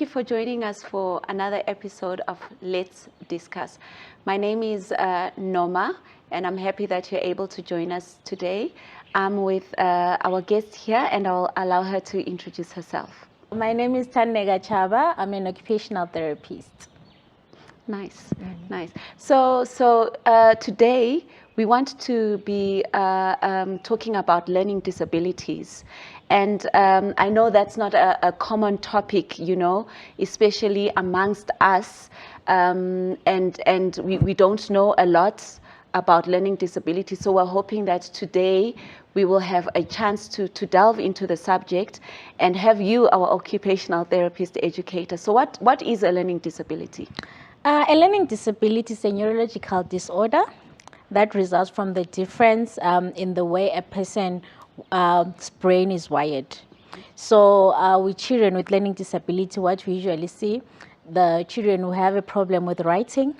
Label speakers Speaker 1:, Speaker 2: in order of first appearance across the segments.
Speaker 1: for joining us for another episode of Let's Discuss. My name is Noma, and I'm happy that you're able to join us today. I'm with our guest here, and I'll allow her to introduce herself.
Speaker 2: My name is Thandeka Tshaba. I'm an occupational therapist.
Speaker 1: Nice, nice. So today we want to be talking about learning disabilities. And I know that's not a common topic, you know, especially amongst us. And we don't know a lot about learning disabilities. So we're hoping that today we will have a chance to delve into the subject and have you, our occupational therapist educator. So what is a learning disability?
Speaker 2: A learning disability is a neurological disorder that results from the difference in the way a person's brain is wired. So with children with learning disability, what we usually see, the children who have a problem with writing,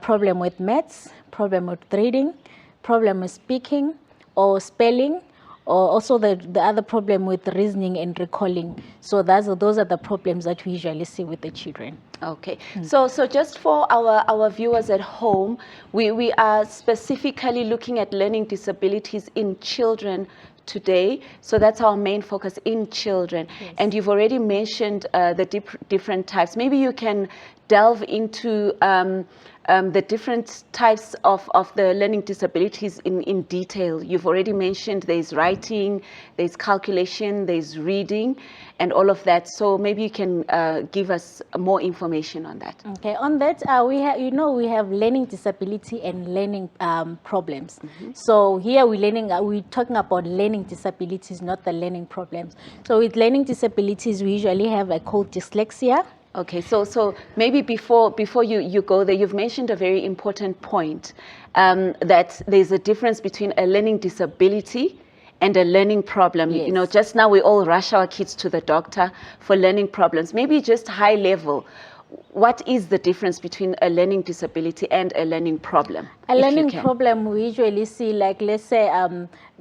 Speaker 2: problem with maths, problem with reading, problem with speaking or spelling, or also the other problem with reasoning and recalling. So those are the problems that we usually see with the children.
Speaker 1: Okay, so just for our viewers at home, we are specifically looking at learning disabilities in children today. So that's our main focus, in children. Yes. And you've already mentioned the different types. Maybe you can delve into the different types of the learning disabilities in detail. You've already mentioned there's writing, there's calculation, there's reading, and all of that. So maybe you can give us more information on that.
Speaker 2: Okay, on that, we have learning disability and learning problems. So here we're talking about learning disabilities, not the learning problems. So with learning disabilities, we usually have called dyslexia.
Speaker 1: Okay, so maybe before you go there, you've mentioned a very important point, that there's a difference between a learning disability and a learning problem. Yes. You know, just now we all rush our kids to the doctor for learning problems. Maybe just high level, what is the difference between a learning disability and a learning problem?
Speaker 2: A learning problem we usually see, like, let's say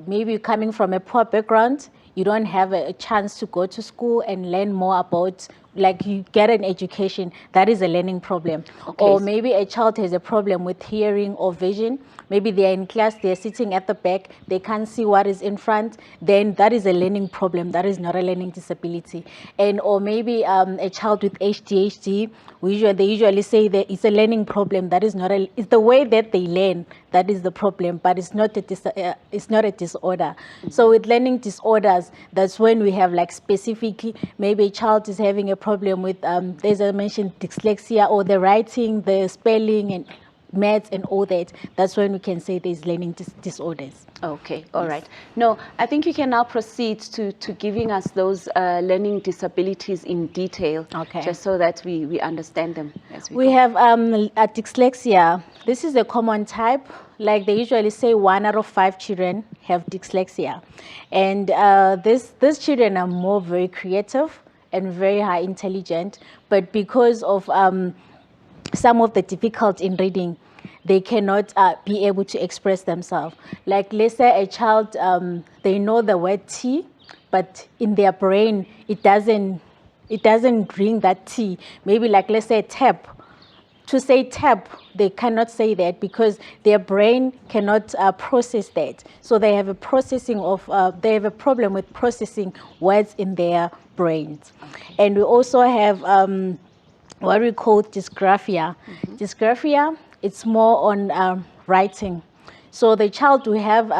Speaker 2: maybe coming from a poor background, you don't have a chance to go to school and learn more about, like, you get an education. That is a learning problem. Okay. Or maybe a child has a problem with hearing or vision. Maybe they're in class, they're sitting at the back, they can't see what is in front. Then that is a learning problem. That is not a learning disability. Or maybe a child with ADHD, they usually say that it's a learning problem. That is not it's the way that they learn that is the problem, but it's not a disorder. So with learning disorders, that's when we have, like, specifically, maybe a child is having a problem with, as I mentioned, dyslexia, or the writing, the spelling, and maths and all that. That's when we can say there's learning disorders.
Speaker 1: Okay, all right. No, I think you can now proceed to giving us those learning disabilities in detail, okay, just so that we understand them.
Speaker 2: We have a dyslexia. This is a common type. Like, they usually say 1 out of 5 children have dyslexia. And these children are very creative and very high intelligent, but because of some of the difficulty in reading, they cannot be able to express themselves. Like, let's say a child, they know the word T, but in their brain, it doesn't ring that T. Maybe, like, let's say tap. To say tap, they cannot say that because their brain cannot process that. So they have a problem with processing words in their brains. Okay. And we also have what we call dysgraphia. Dysgraphia, it's more on writing. So the child will have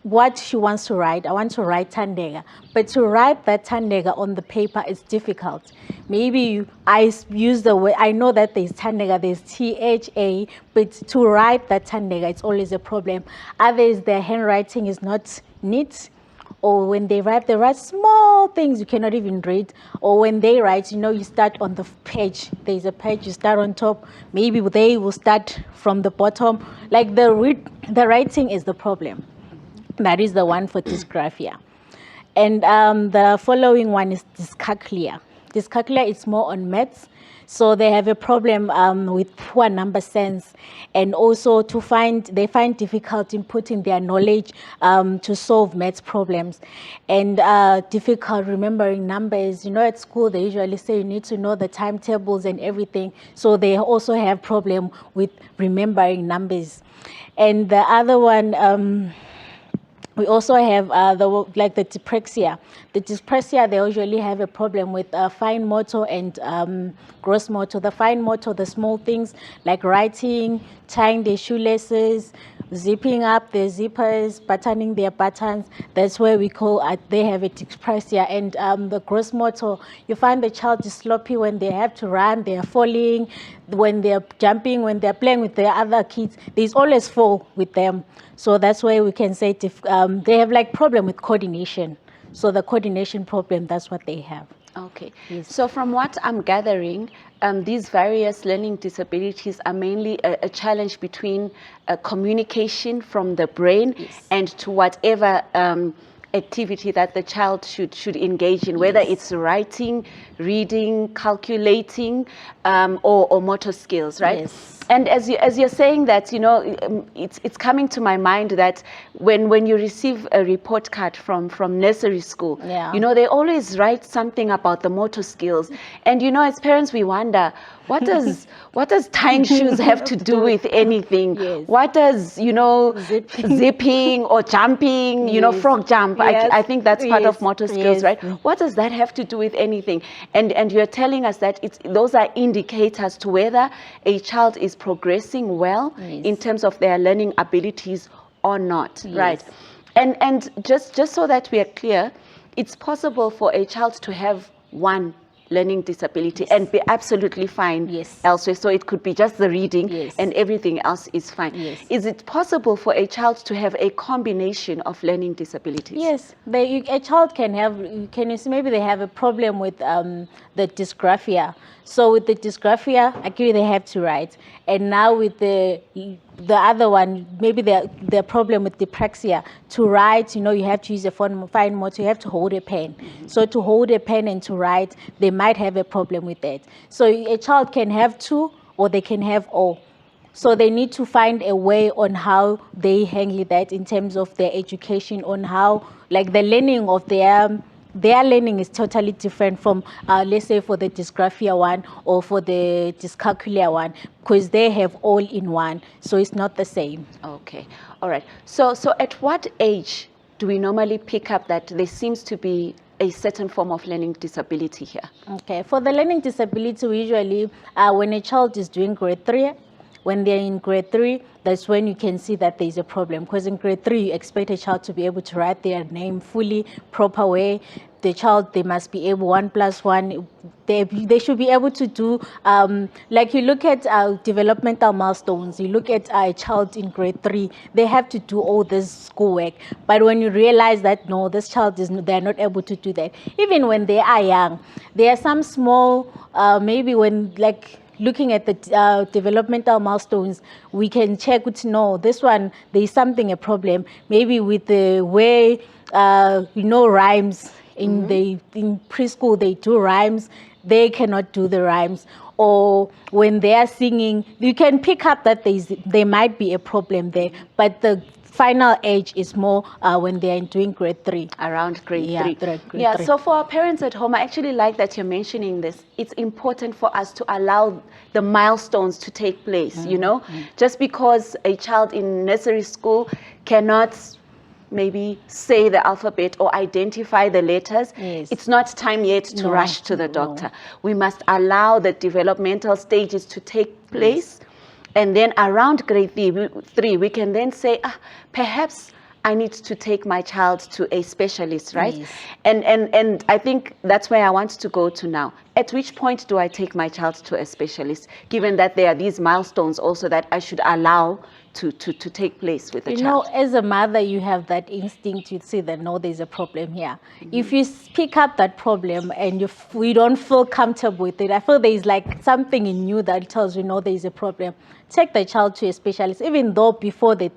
Speaker 2: what she wants to write. I want to write Thandeka. But to write that Thandeka on the paper is difficult. Maybe I use the word, I know that there's Thandeka, there's THA, but to write that Thandeka, it's always a problem. Others, their handwriting is not neat. Or when they write small things you cannot even read. Or when they write, you start on the page. There's a page, you start on top. Maybe they will start from the bottom. Like, the writing is the problem. That is the one for dysgraphia. And the following one is dyscalculia. dyscalculia is more on maths. So they have a problem with poor number sense, and also they find difficult in putting their knowledge to solve maths problems, and difficult remembering numbers. You know, at school they usually say you need to know the timetables and everything. So they also have problem with remembering numbers. And the other one, we also have the dyspraxia. The dyspraxia, they usually have a problem with fine motor and gross motor. The fine motor, the small things like writing, tying their shoelaces, zipping up their zippers, buttoning their buttons. That's where we call they have a dyspraxia. And the gross motor, you find the child is sloppy when they have to run, they are falling, when they're jumping, when they're playing with the other kids. There's always fall with them. So that's why we can say they have like problem with coordination. So the coordination problem, that's what they have.
Speaker 1: Okay.
Speaker 2: Yes.
Speaker 1: So from what I'm gathering, these various learning disabilities are mainly a challenge between communication from the brain and to whatever activity that the child should engage in, whether it's writing, reading, calculating, or motor skills, right?
Speaker 2: Yes.
Speaker 1: And as you're saying that, you know, it's coming to my mind that when you receive a report card from nursery school, you know, they always write something about the motor skills. And, you know, as parents, we wonder, what does tying shoes have to do with anything?
Speaker 2: Yes.
Speaker 1: What does, you know, zipping or jumping, you know, frog jump?
Speaker 2: Yes.
Speaker 1: I think that's part of motor skills,
Speaker 2: Yes.
Speaker 1: right? What does that have to do with anything? And you're telling us that those are indicators to whether a child is progressing well in terms of their learning abilities or not, right? And just so that we are clear, it's possible for a child to have one learning disability and be absolutely fine elsewhere. So it could be just the reading and everything else is fine. Is it possible for a child to have a combination of learning disabilities?
Speaker 2: Yes, a child can have, maybe they have a problem with the dysgraphia. So with the dysgraphia, actually they have to write. And now with the other one, maybe the problem with dyspraxia, to write, you know, you have to use a fine motor, you have to hold a pen. So to hold a pen and to write, they might have a problem with that. So a child can have two or they can have all. So they need to find a way on how they handle that in terms of their education, on how, like the learning of their learning is totally different from, let's say, for the dysgraphia one or for the dyscalculia one, because they have all in one. So it's not the same.
Speaker 1: Okay. All right. So at what age do we normally pick up that there seems to be a certain form of learning disability here?
Speaker 2: Okay. For the learning disability, we usually, when a child is doing grade 3, when they're in grade 3, that's when you can see that there's a problem. Because in grade 3, you expect a child to be able to write their name fully, proper way. The child, they must be able 1 + 1. They should be able to do, like you look at developmental milestones, you look at a child in grade 3, they have to do all this schoolwork. But when you realize that, no, this child, they're not able to do that. Even when they are young, there are some small, maybe when, like, looking at the developmental milestones, we can check to know this one, there is something, a problem. Maybe with the way, you know, rhymes. In preschool, they do rhymes. They cannot do the rhymes. Or when they are singing, you can pick up that there might be a problem there. But the final age is more when they are doing grade 3.
Speaker 1: Around grade 3.
Speaker 2: Grade
Speaker 1: yeah,
Speaker 2: 3.
Speaker 1: So for our parents at home, I actually like that you're mentioning this. It's important for us to allow the milestones to take place, you know? Just because a child in nursery school cannot maybe say the alphabet or identify the letters, it's not time yet to rush to the doctor. We must allow the developmental stages to take place. And then around grade 3, we can then say, perhaps I need to take my child to a specialist, right? And I think that's where I want to go to now. At which point do I take my child to a specialist, given that there are these milestones also that I should allow to take place with the child?
Speaker 2: You know, as a mother, you have that instinct. You see that, no, there's a problem here. If you pick up that problem and you don't feel comfortable with it, I feel there's like something in you that tells you, no, there's a problem. take the child to a specialist, even though before they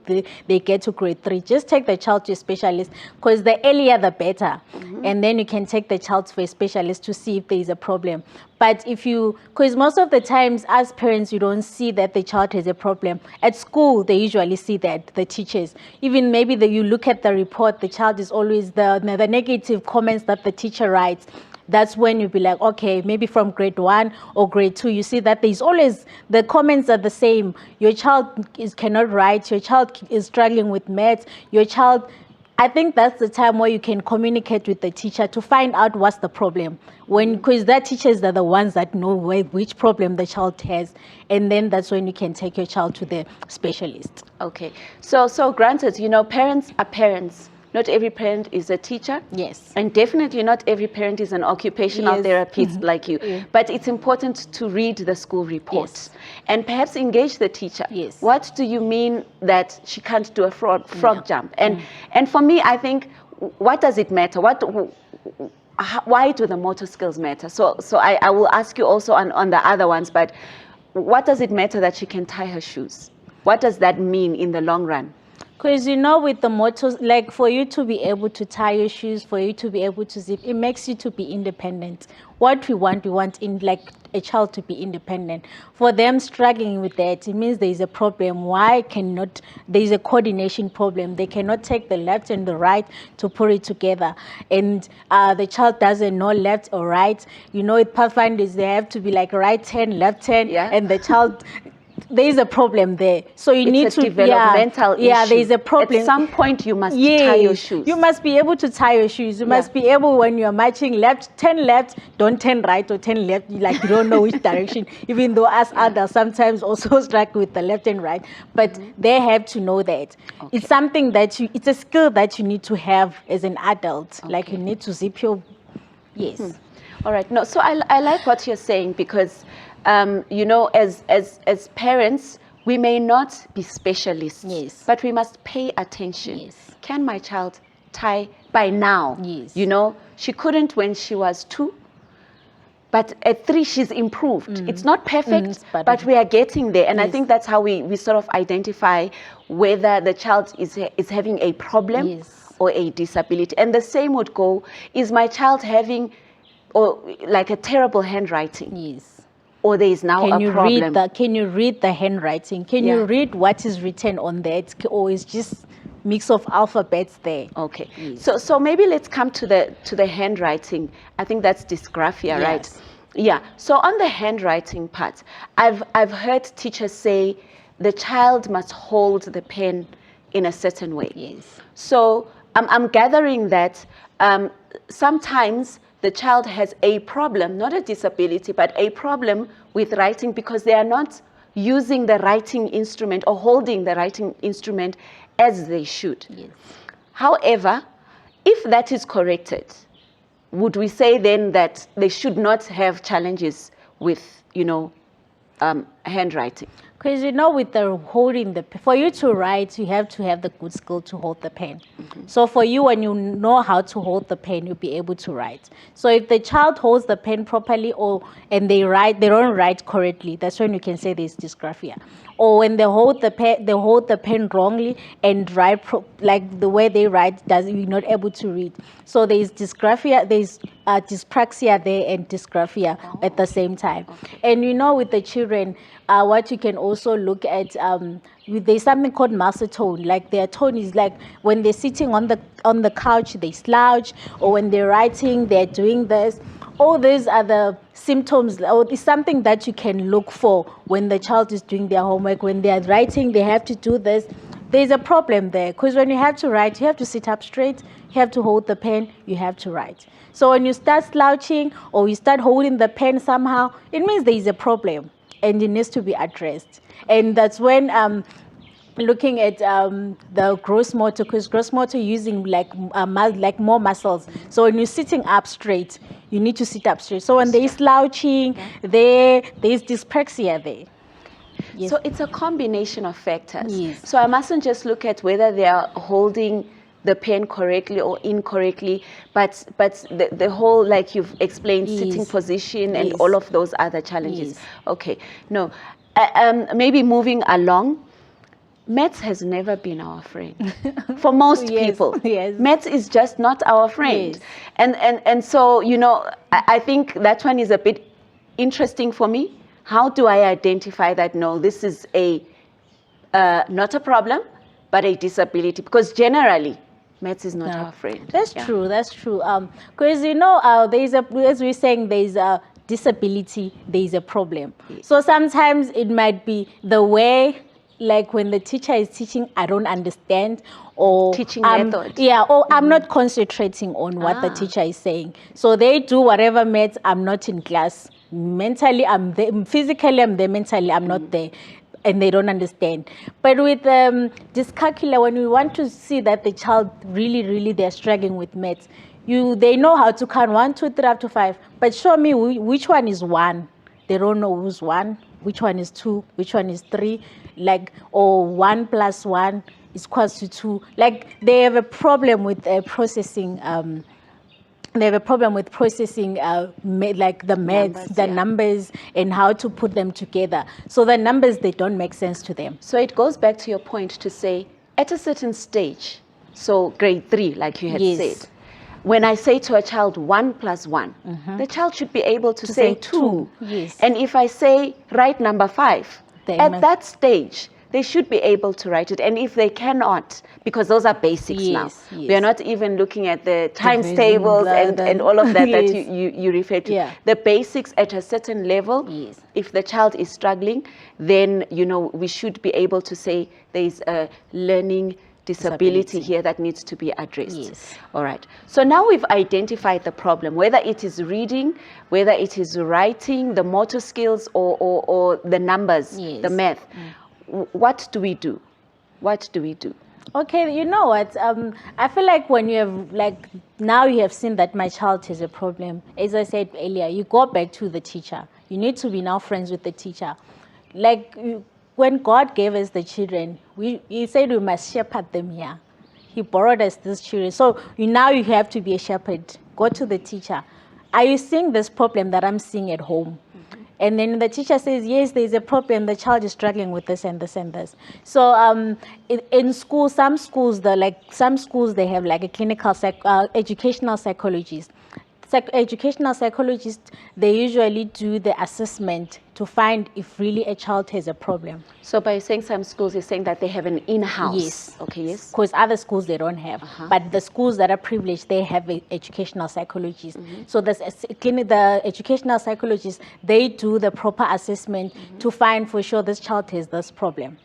Speaker 2: get to grade 3, just take the child to a specialist, because the earlier the better. And then you can take the child to a specialist to see if there is a problem. But because most of the times as parents, you don't see that the child has a problem. At school, they usually see that, the teachers. Even maybe you look at the report, the child is always the negative comments that the teacher writes. That's when you'll be like, okay, maybe from grade 1 or grade 2, you see that there's always, the comments are the same. Your child cannot write, your child is struggling with maths, your child... I think that's the time where you can communicate with the teacher to find out what's the problem. Because that teachers are the ones that know which problem the child has, and then that's when you can take your child to the specialist.
Speaker 1: Okay, so granted, parents are parents. Not every parent is a teacher.
Speaker 2: Yes.
Speaker 1: And definitely not every parent is an occupational therapist like you. Yeah. But it's important to read the school report. Yes. And perhaps engage the teacher. Yes. What do you mean that she can't do a frog jump? And for me, I think, what does it matter? Why do the motor skills matter? So I will ask you also on the other ones, but what does it matter that she can tie her shoes? What does that mean in the long run?
Speaker 2: Because with the motors, like for you to be able to tie your shoes, for you to be able to zip, it makes you to be independent. What we want in like a child to be independent. For them struggling with that, it means there is a problem. There is a coordination problem. They cannot take the left and the right to put it together. And the child doesn't know left or right. With Pathfinders, they have to be like right 10, left 10, and the child... There is a problem there. So it's
Speaker 1: a developmental issue.
Speaker 2: Yeah, there is a problem.
Speaker 1: At some point, you must tie your shoes.
Speaker 2: You must be able to tie your shoes. You must be able, when you are marching left, 10 left, don't 10 right or 10 left. Like you don't know which direction. Even though us adults sometimes also struggle with the left and right. But they have to know that. Okay. It's something that it's a skill that you need to have as an adult. Okay. Like you need to zip your... Yes.
Speaker 1: All right. No, so I like what you're saying because... as parents, we may not be specialists, but we must pay attention. Yes. Can my child tie by now? Yes. She couldn't when she was 2, but at 3 she's improved. It's not perfect, but we are getting there. And I think that's how we sort of identify whether the child is having a problem or a disability. And the same would go, is my child having like a terrible handwriting? Yes. Or there is now a problem.
Speaker 2: Can you read the handwriting? Can you read what is written on that? Or is just mix of alphabets there?
Speaker 1: Okay. Yes. So maybe let's come to the handwriting. I think that's dysgraphia, right? Yeah. So on the handwriting part, I've heard teachers say the child must hold the pen in a certain way. Yes. So I'm gathering that sometimes the child has a problem, not a disability, but a problem with writing because they are not using the writing instrument or holding the writing instrument as they should. Yes. However, if that is corrected, would we say then that they should not have challenges with, handwriting?
Speaker 2: Because with the holding for you to write, you have to have the good skill to hold the pen. So for you, when you know how to hold the pen, you'll be able to write. So if the child holds the pen properly and they don't write correctly, that's when you can say there's dysgraphia. Or when they hold the pen wrongly and write like the way they write, you're not able to read. So there's dysgraphia, there's dyspraxia there and dysgraphia at the same time. Okay. And with the children, what you can also look at, there's something called muscle tone. Like their tone is like when they're sitting on the couch, they slouch, or when they're writing, they're doing this. All these are the symptoms, or it's something that you can look for when the child is doing their homework. When they are writing, they have to do this. There's a problem there, because when you have to write, you have to sit up straight, you have to hold the pen, you have to write. So when you start slouching or you start holding the pen somehow, it means there is a problem and it needs to be addressed. And that's when looking at the gross motor, because gross motor using like more muscles. So when you're sitting up straight, you need to sit up straight. So when they're slouching, there's dyspraxia there. Yes.
Speaker 1: So it's a combination of factors.
Speaker 2: Yes.
Speaker 1: So I mustn't just look at whether they are holding the pen correctly or incorrectly, but the whole, like you've explained, sitting position and all of those other challenges. Okay. No. maybe moving along, maths has never been our friend. For most people,
Speaker 2: yes.
Speaker 1: maths is just not our friend.
Speaker 2: Yes.
Speaker 1: And so, you know, I think that one is a bit interesting for me. How do I identify that, no, this is not a problem, but a disability? Because generally, maths is not our friend.
Speaker 2: That's true. That's true. Because you know, there's a, as we're saying, there's a disability, there's a problem.
Speaker 1: Yes.
Speaker 2: So sometimes it might be the way, like when the teacher is teaching, I don't understand, or
Speaker 1: Teaching method.
Speaker 2: Yeah, or I'm not concentrating on what the teacher is saying. So they do whatever maths. I'm not in class. Mentally, I'm there. Physically, I'm there. Mentally, I'm not there. And they don't understand. But with dyscalculia, when we want to see that the child really they're struggling with maths, they know how to count 1, 2, 3 up to 5. But show me which one is 1. They don't know who's 1, which one is 2, which one is 3, like, or 1 plus 1 is equals to 2. Like, they have a problem with processing. They have a problem with processing, like the maths, the numbers, and how to put them together. So the numbers, they don't make sense to them.
Speaker 1: So it goes back to your point to say, at a certain stage, so grade 3, like you had said, when I say to a child 1 plus 1, the child should be able to say 2.
Speaker 2: Yes.
Speaker 1: And if I say write number 5, at that stage, they should be able to write it. And if they cannot, because those are basics now. We are not even looking at the times tables and all of that that you refer to.
Speaker 2: Yeah.
Speaker 1: The basics at a certain level, if the child is struggling, then, you know, we should be able to say there's a learning disability here that needs to be addressed.
Speaker 2: Yes.
Speaker 1: All right. So now we've identified the problem, whether it is reading, whether it is writing, the motor skills, or the numbers, the math. What do we do? What do we do?
Speaker 2: Okay, you know what? I feel like when you have, like, now you have seen that my child has a problem. As I said earlier, you go back to the teacher. You need to be now friends with the teacher. Like, when God gave us the children, He said we must shepherd them here. He borrowed us these children. So now you have to be a shepherd. Go to the teacher. Are you seeing this problem that I'm seeing at home? And then the teacher says, yes, there's a problem. The child is struggling with this and this and this. So in school, some schools, they have like a clinical educational psychologist. Educational psychologists, they usually do the assessment to find if really a child has a problem.
Speaker 1: So by saying some schools, you're saying that they have an in-house?
Speaker 2: Yes.
Speaker 1: Okay, yes.
Speaker 2: Because other schools, they don't have. But the schools that are privileged, they have an educational psychologist. So the educational psychologists, they do the proper assessment to find for sure this child has this problem.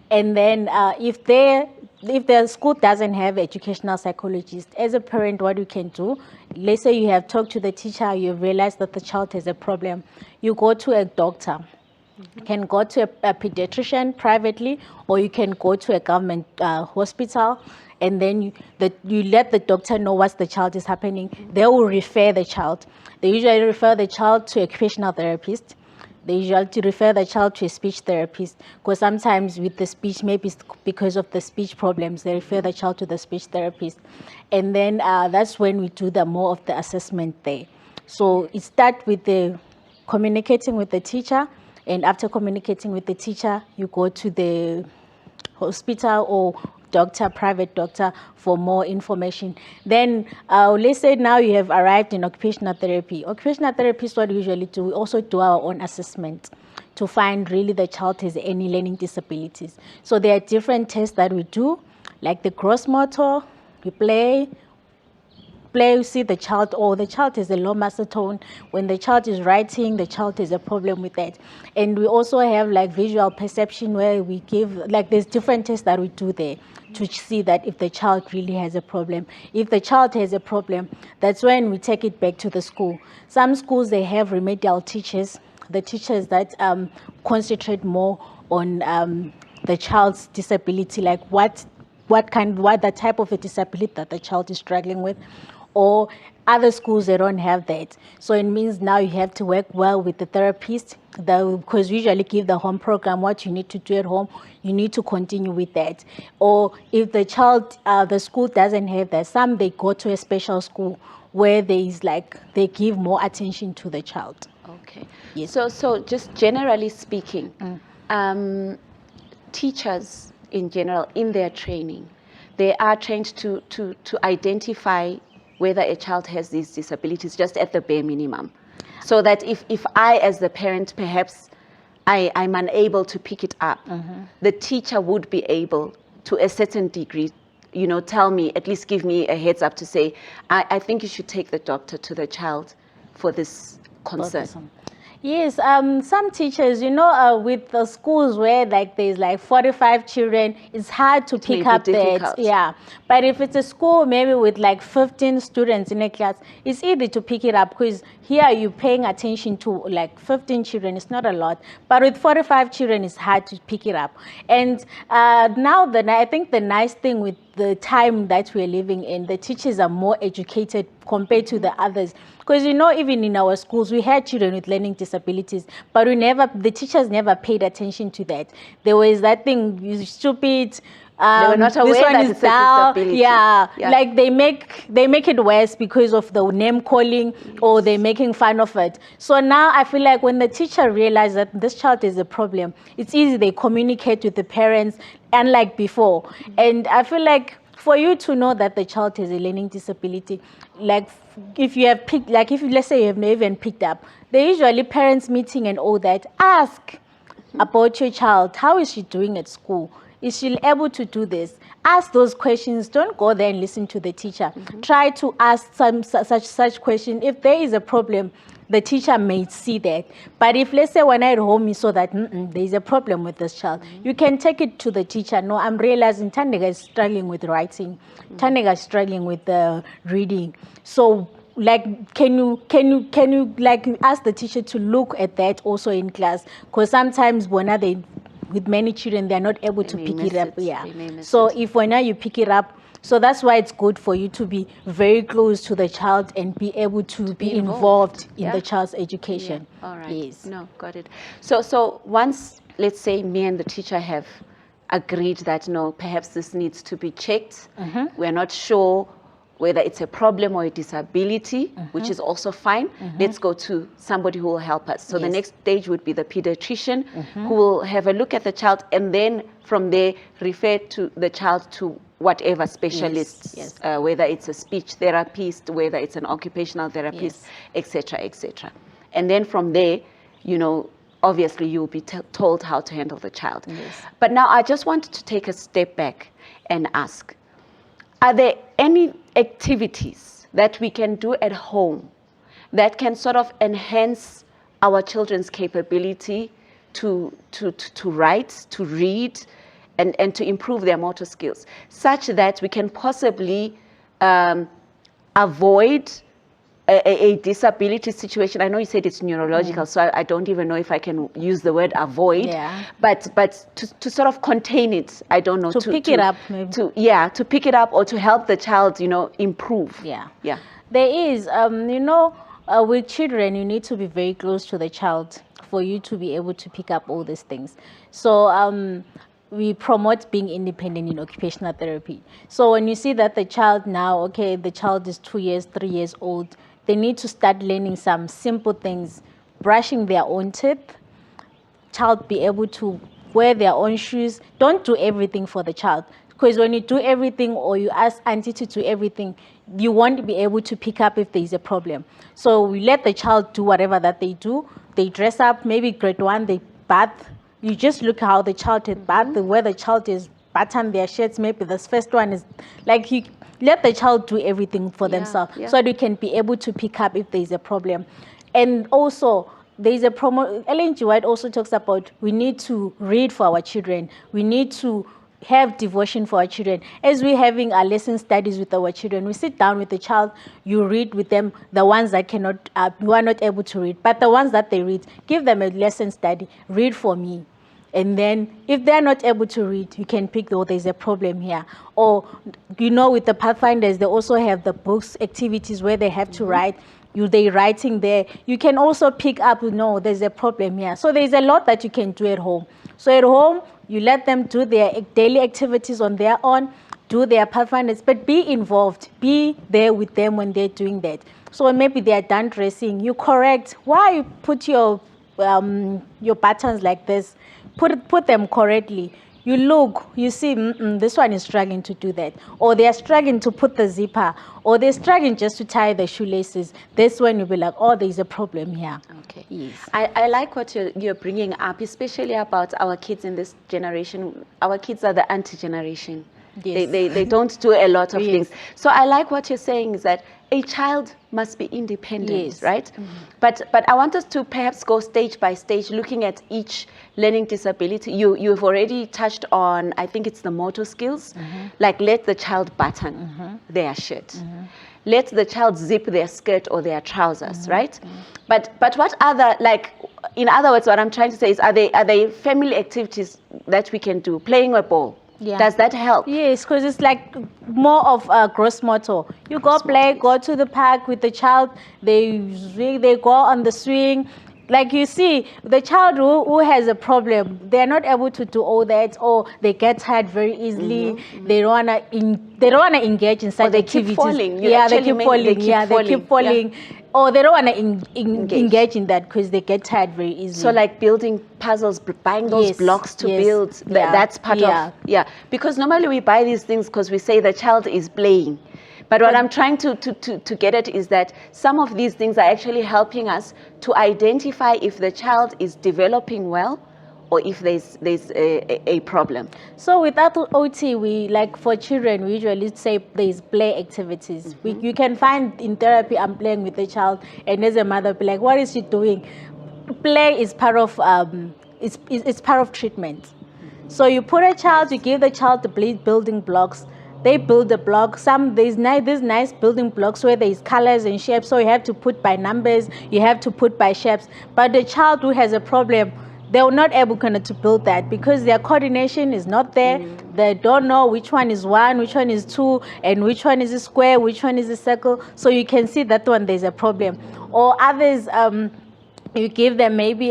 Speaker 2: And then if the school doesn't have educational psychologist, as a parent, what you can do, let's say you have talked to the teacher, you realize that the child has a problem, you go to a doctor. You can go to a pediatrician privately, or you can go to a government hospital, and then you let the doctor know what the child is happening. They will refer the child. They usually refer the child to a occupational therapist. They usually refer the child to a speech therapist, because sometimes with the speech, maybe it's because of the speech problems, they refer the child to the speech therapist. And then that's when we do more of the assessment there. So it starts with the communicating with the teacher, and after communicating with the teacher, you go to the hospital or doctor, private doctor, for more information. Then let's say now you have arrived in occupational therapy. Occupational therapists, what we usually do, we also do our own assessment to find really the child has any learning disabilities. So there are different tests that we do, like the gross motor. We play, you see the child, or the child has a low muscle tone. When the child is writing, the child has a problem with that. And we also have like visual perception, where we give, like, there's different tests that we do there to see that if the child really has a problem. If the child has a problem, that's when we take it back to the school. Some schools, they have remedial teachers, the teachers that concentrate more on the child's disability, like what the type of a disability that the child is struggling with. Or other schools, they don't have that. So it means now you have to work well with the therapist, because we usually give the home program, what you need to do at home, you need to continue with that. Or if the child, the school doesn't have that, some they go to a special school where they give more attention to the child.
Speaker 1: Okay.
Speaker 2: Yes.
Speaker 1: So just generally speaking, Teachers in general, in their training, they are trained to identify whether a child has these disabilities just at the bare minimum. So that if I, as the parent, perhaps I'm unable to pick it up, the teacher would be able, to a certain degree, tell me, at least give me a heads up to say, I think you should take the doctor to the child for this concern.
Speaker 2: Yes, some teachers, with the schools where there's 45 children, it's hard to pick up that. Yeah, but if it's a school maybe with 15 students in a class, it's easy to pick it up because here you're paying attention to 15 children. It's not a lot, but with 45 children, it's hard to pick it up. And now I think the nice thing with the time that we're living in, the teachers are more educated compared to the others. Because even in our schools, we had children with learning disabilities, but the teachers never paid attention to that. There was that thing, you stupid.
Speaker 1: They were not aware
Speaker 2: this one
Speaker 1: that
Speaker 2: is
Speaker 1: it's
Speaker 2: down.
Speaker 1: a disability.
Speaker 2: Yeah, they make it worse because of the name calling, or they're making fun of it. So now I feel like when the teacher realizes that this child is a problem, it's easy, they communicate with the parents, unlike before. And I feel like for you to know that the child has a learning disability, if you have picked, let's say you have never even picked up, they usually parents meeting and all that, ask about your child. How is she doing at school? Is she able to do this? Ask those questions. Don't go there and listen to the teacher. Try to ask some such question. If there is a problem, the teacher may see that. But if, let's say, when I at home, you saw that there is a problem with this child, you can take it to the teacher. No, I'm realizing Thandeka is struggling with writing. Thandeka is struggling with reading. So, can you ask the teacher to look at that also in class? Because sometimes with many children, they're not able to pick it up. Yeah. So if you pick it up, so that's why it's good for you to be very close to the child and be able to be involved in the child's education.
Speaker 1: Yeah. All right.
Speaker 2: Yes.
Speaker 1: No, got it. So once, let's say, me and the teacher have agreed that, no, perhaps this needs to be checked. We're not sure whether it's a problem or a disability, which is also fine. Let's go to somebody who will help us. So the next stage would be the pediatrician, who will have a look at the child, and then from there refer to the child to whatever specialist, whether it's a speech therapist, whether it's an occupational therapist, etc., etc. And then from there, obviously you'll be told how to handle the child. But now I just wanted to take a step back and ask, are there any activities that we can do at home that can sort of enhance our children's capability to write, to read, and to improve their motor skills, such that we can possibly avoid a disability situation? I know you said it's neurological, so I don't even know if I can use the word avoid, but to sort of contain it, I don't know.
Speaker 2: To pick it up, maybe.
Speaker 1: To pick it up or to help the child, improve.
Speaker 2: Yeah.
Speaker 1: Yeah.
Speaker 2: There is, with children, you need to be very close to the child for you to be able to pick up all these things. So we promote being independent in occupational therapy. So when you see that the child now, the child is 2 years, 3 years old, they need to start learning some simple things, brushing their own teeth, child be able to wear their own shoes. Don't do everything for the child, because when you do everything or you ask auntie to do everything, you won't be able to pick up if there is a problem. So we let the child do whatever that they do. They dress up, maybe grade 1, they bath. You just look how the child is bath, where the child is button their shirts. Maybe this first one is you let the child do everything for themselves, so they can be able to pick up if there is a problem. And also, there is a Ellen G. White also talks about we need to read for our children. We need to have devotion for our children. As we're having our lesson studies with our children, we sit down with the child, you read with them, the ones that who are not able to read, but the ones that they read, give them a lesson study, read for me. And then if they're not able to read, you can pick, there's a problem here. Or, with the Pathfinders, they also have the books, activities where they have to write. They writing there. You can also pick up, there's a problem here. So there's a lot that you can do at home. So at home, you let them do their daily activities on their own, do their Pathfinders, but be involved. Be there with them when they're doing that. So maybe they are done dressing, you correct. Why you put your buttons like this? put them correctly. You look, you see, this one is struggling to do that, or they are struggling to put the zipper, or they're struggling just to tie the shoelaces. That's when you'll be like, oh, there's a problem here.
Speaker 1: Okay.
Speaker 2: Yes.
Speaker 1: I like what you're bringing up, especially about our kids in this generation. Our kids are the anti-generation.
Speaker 2: Yes.
Speaker 1: They don't do a lot of
Speaker 2: Yes.
Speaker 1: things. So I like what you're saying is that a child must be independent,
Speaker 2: Yes.
Speaker 1: right? But I want us to perhaps go stage by stage, looking at each learning disability. You've already touched on, I think it's the motor skills, like let the child button their shirt. Let the child zip their skirt or their trousers, right? But what other, like, in other words, what I'm trying to say is, are they family activities that we can do? Playing a ball.
Speaker 2: Yeah.
Speaker 1: Does that help?
Speaker 2: Yes, because it's like more of a gross motor. You go play, go to the park with the child. They go on the swing. Like you see, the child who has a problem, they're not able to do all that, or they get tired very easily. They don't wanna engage in such
Speaker 1: they
Speaker 2: activities.
Speaker 1: keep falling. You
Speaker 2: Yeah, they
Speaker 1: actually
Speaker 2: keep
Speaker 1: mean
Speaker 2: falling.
Speaker 1: they keep falling.
Speaker 2: Or they don't want to engage in that because they get tired very easily.
Speaker 1: So like building puzzles, buying those
Speaker 2: Yes,
Speaker 1: blocks to
Speaker 2: yes,
Speaker 1: build,
Speaker 2: yeah,
Speaker 1: that's part of, because normally we buy these things because we say the child is playing. But what I'm trying to get at is that some of these things are actually helping us to identify if the child is developing well or if there's a problem.
Speaker 2: So with that OT, we, like for children, we usually say there's play activities. You can find in therapy, I'm playing with the child, and as a mother, be like, what is she doing? Play is part of it's part of treatment. So you put a child, you give the child the building blocks. They build the block. There's nice building blocks where there's colors and shapes. So you have to put by numbers, you have to put by shapes. But the child who has a problem, they're not able to build that because their coordination is not there. They don't know which one is 1, which one is 2, and which one is a square, which one is a circle. So you can see that one, there's a problem. Or others, you give them maybe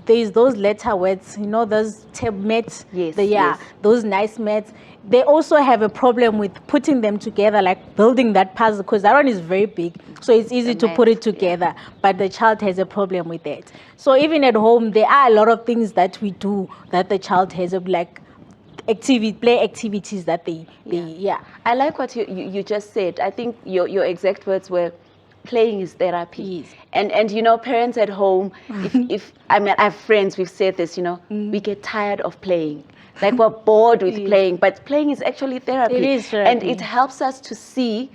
Speaker 2: there's those letter words, those mats.
Speaker 1: Yes.
Speaker 2: Those nice mats. They also have a problem with putting them together, like building that puzzle, because that one is very big, so it's easy to put it together. But the child has a problem with that. So even at home, there are a lot of things that we do that the child has, like play activities that they.
Speaker 1: I like what you just said. I think your exact words were, playing is therapy.
Speaker 2: Yes.
Speaker 1: And parents at home, if I have friends, we've said this, we get tired of playing. Like we're bored with playing, but playing is actually therapy.
Speaker 2: It is therapy.
Speaker 1: And it helps us to see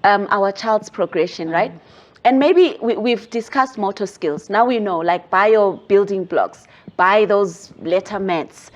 Speaker 1: our child's progression, right? And maybe we've discussed motor skills. Now we know, like buy your building blocks, buy those letter mats,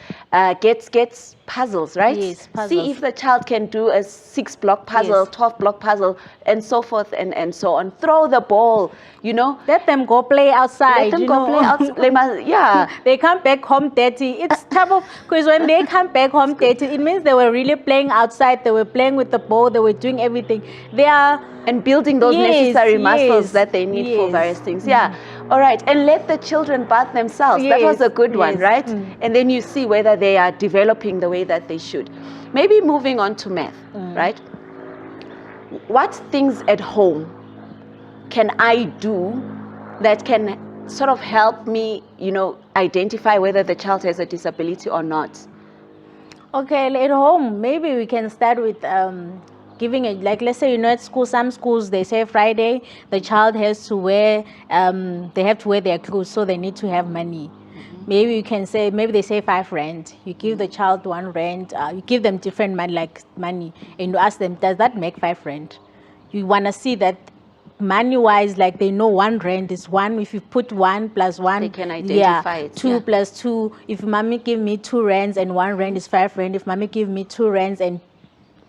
Speaker 1: get puzzles, right?
Speaker 2: Yes, puzzles.
Speaker 1: See if the child can do a 6-block puzzle, 12-block puzzle, and so forth and so on. Throw the ball,
Speaker 2: Let them go play outside.
Speaker 1: Let them go play outside.
Speaker 2: They come back home dirty. It's tough because when they come back home dirty, it means they were really playing outside. They were playing with the ball. They were doing everything.
Speaker 1: And building those necessary muscles that they need for various things. All right. And let the children bath themselves. That was a good one, right? And then you see whether they are developing the way that they should. Maybe moving on to math, right? What things at home can I do that can sort of help me, identify whether the child has a disability or not?
Speaker 2: Okay, at home, maybe we can start with giving it, like, let's say, at school, some schools, they say Friday, the child has to wear, they have to wear their clothes, so they need to have money. Maybe you can say, maybe they say 5 rand. You give the child 1 rand, you give them different money, and you ask them, does that make 5 rand? You want to see that money-wise, like they know 1 rand is 1. If you put 1 plus 1,
Speaker 1: they can identify it.
Speaker 2: 2 plus 2. If mommy give me 2 rands and 1 rand is 5 rand, if mommy give me 2 rands and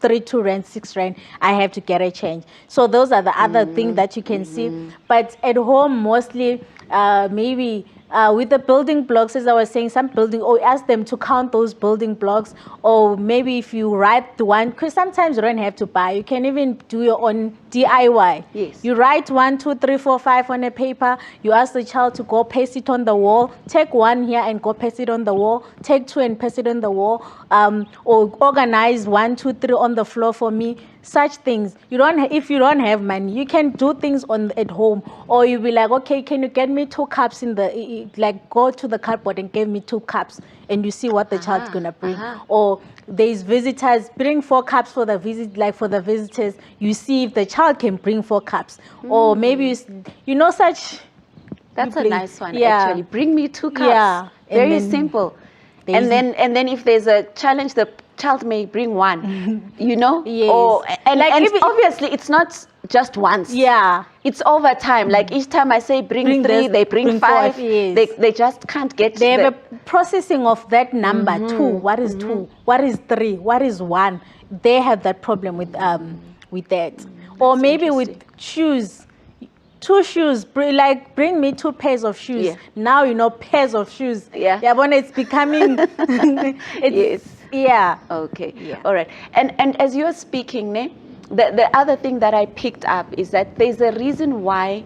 Speaker 2: 2 rand, 6 rand, I have to get a change. So those are the other things that you can see. But at home, mostly, maybe with the building blocks, as I was saying, or ask them to count those building blocks, or maybe if you write the one, because sometimes you don't have to buy, you can even do your own DIY.
Speaker 1: Yes.
Speaker 2: You write 1, 2, 3, 4, 5 on a paper, you ask the child to go paste it on the wall, take 1 here and go paste it on the wall, take 2 and paste it on the wall, or organize 1, 2, 3 on the floor for me. such things. If you don't have money, you can do things at home, or you'll be like, okay, can you get me 2 cups like go to the cupboard and give me 2 cups, and you see what the child's gonna bring. Or there's visitors, bring 4 cups for the visitors. You see if the child can bring 4 cups, or maybe such.
Speaker 1: That's a nice one,
Speaker 2: yeah.
Speaker 1: actually. Bring me 2 cups.
Speaker 2: Yeah.
Speaker 1: Very simple. And then if there's a challenge, the child may bring 1,
Speaker 2: Yes.
Speaker 1: And obviously it's not just once.
Speaker 2: Yeah.
Speaker 1: It's over time. Like each time I say bring 3, they bring 5.
Speaker 2: Yes.
Speaker 1: They just can't get.
Speaker 2: They have a processing of that number. 2. What is 2? What is 3? What is 1? They have that problem with that. Or maybe with shoes. 2 shoes, bring me 2 pairs of shoes.
Speaker 1: Yeah.
Speaker 2: Now pairs of shoes.
Speaker 1: Yeah.
Speaker 2: When it's becoming.
Speaker 1: Yes.
Speaker 2: Yeah.
Speaker 1: Okay.
Speaker 2: Yeah.
Speaker 1: All right. And as you're speaking, the other thing that I picked up is that there's a reason why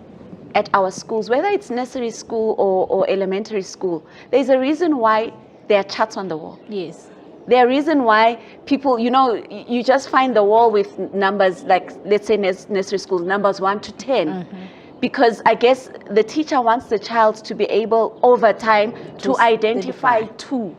Speaker 1: at our schools, whether it's nursery school or elementary school, there's a reason why there are charts on the wall.
Speaker 2: Yes.
Speaker 1: There are reason why people, you just find the wall with numbers, like let's say nursery school, numbers 1 to 10. Because I guess the teacher wants the child to be able, over time, to identify 2,